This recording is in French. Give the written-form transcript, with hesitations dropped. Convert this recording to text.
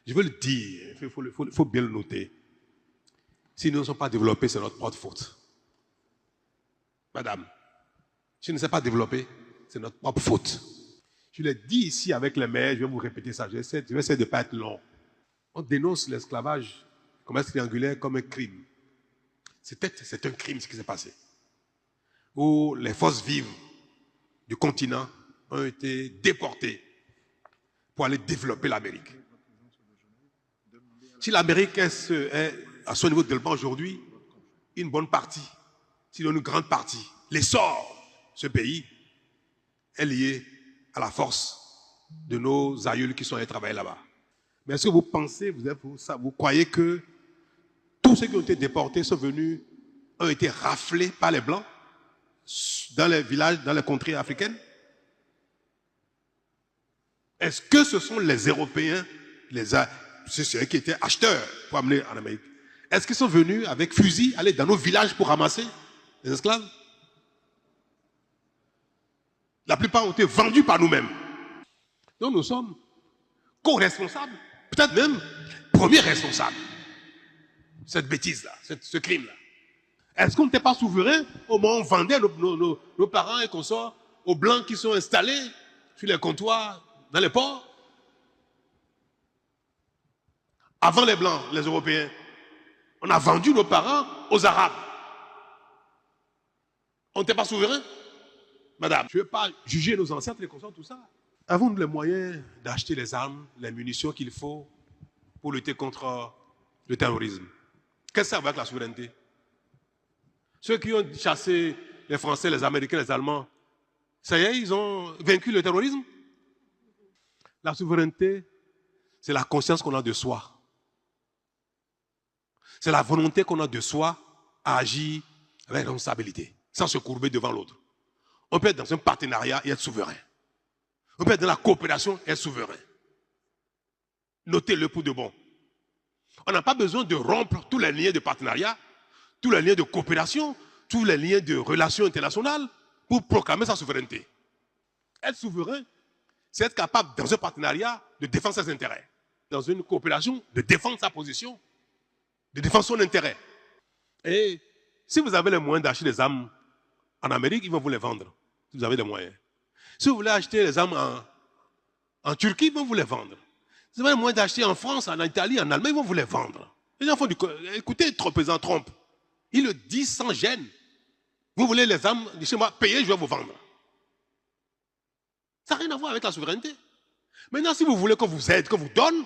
Je veux le dire, il faut bien le noter. Si nous ne sommes pas développés, c'est notre propre faute. Madame, si nous ne sommes pas développés, c'est notre propre faute. Je l'ai dit ici avec les maires, je vais vous répéter ça, je vais essayer de ne pas être long. On dénonce l'esclavage, le commerce triangulaire comme un crime. C'est un crime ce qui s'est passé. Où les forces vives du continent ont été déportées pour aller développer l'Amérique. Si l'Amérique est à son niveau de développement aujourd'hui, une bonne partie, sinon une grande partie, l'essor de ce pays est lié à la force de nos aïeuls qui sont allés travailler là-bas. Mais est-ce que vous pensez, vous croyez que tous ceux qui ont été déportés sont venus, ont été raflés par les Blancs dans les villages, dans les contrées africaines? Est-ce que ce sont les Européens, ceux qui étaient acheteurs pour amener en Amérique? Est-ce qu'ils sont venus avec fusil, aller dans nos villages pour ramasser les esclaves? La plupart ont été vendus par nous-mêmes. Donc nous sommes co-responsables, peut-être même premiers responsables de cette bêtise-là, ce crime-là. Est-ce qu'on n'était pas souverain au moment où on vendait nos parents et consorts aux Blancs qui sont installés sur les comptoirs, dans les ports? Avant les Blancs, les Européens, on a vendu nos parents aux Arabes. On n'était pas souverain? Madame, je ne veux pas juger nos ancêtres, les consorts, tout ça. Avons-nous les moyens d'acheter les armes, les munitions qu'il faut pour lutter contre le terrorisme? Qu'est-ce que ça va avec la souveraineté? Ceux qui ont chassé les Français, les Américains, les Allemands, ça y est, ils ont vaincu le terrorisme? La souveraineté, c'est la conscience qu'on a de soi. C'est la volonté qu'on a de soi à agir avec responsabilité, sans se courber devant l'autre. On peut être dans un partenariat et être souverain. On peut être dans la coopération et être souverain. Notez-le pour de bon. On n'a pas besoin de rompre tous les liens de partenariat, tous les liens de coopération, tous les liens de relations internationales pour proclamer sa souveraineté. Être souverain, c'est être capable, dans un partenariat, de défendre ses intérêts. Dans une coopération, de défendre sa position, de défendre son intérêt. Et si vous avez les moyens d'acheter des armes en Amérique, ils vont vous les vendre. Si vous avez des moyens. Si vous voulez acheter les armes en Turquie, ils vont vous les vendre. Si vous avez les moyens d'acheter en France, en Italie, en Allemagne, ils vont vous les vendre. Les gens font écoutez, le président Trump, il le dit sans gêne. Vous voulez les armes de chez moi, payez, je vais vous vendre. Ça n'a rien à voir avec la souveraineté. Maintenant, si vous voulez qu'on vous aide, qu'on vous donne,